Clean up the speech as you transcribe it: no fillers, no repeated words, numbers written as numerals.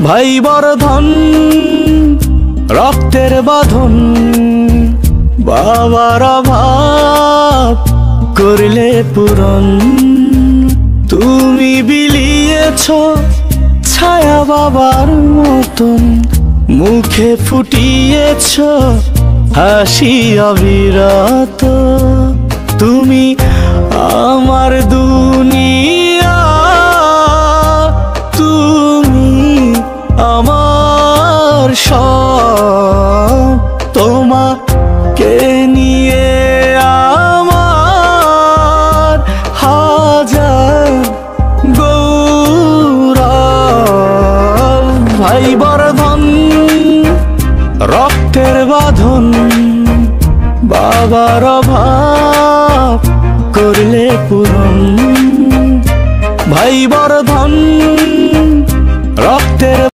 ভাই বর্ধন রক্তের বাঁধন, বাবার অভাব করলে পূরণ। তুমি বিলিয়েছ ছায়া বাবার মতন, মুখে ফুটিয়েছ হাসি অবিরত। তুমি আমার দুনিয়া, তুমি আমার সব, তোমাকে নিয়ে আমার হাজার গৌরব। ভাই বর্ধন রক্তের বাঁধন, বাবার অভাব করলে পূরণ। ভাই বর্ধন রক্তের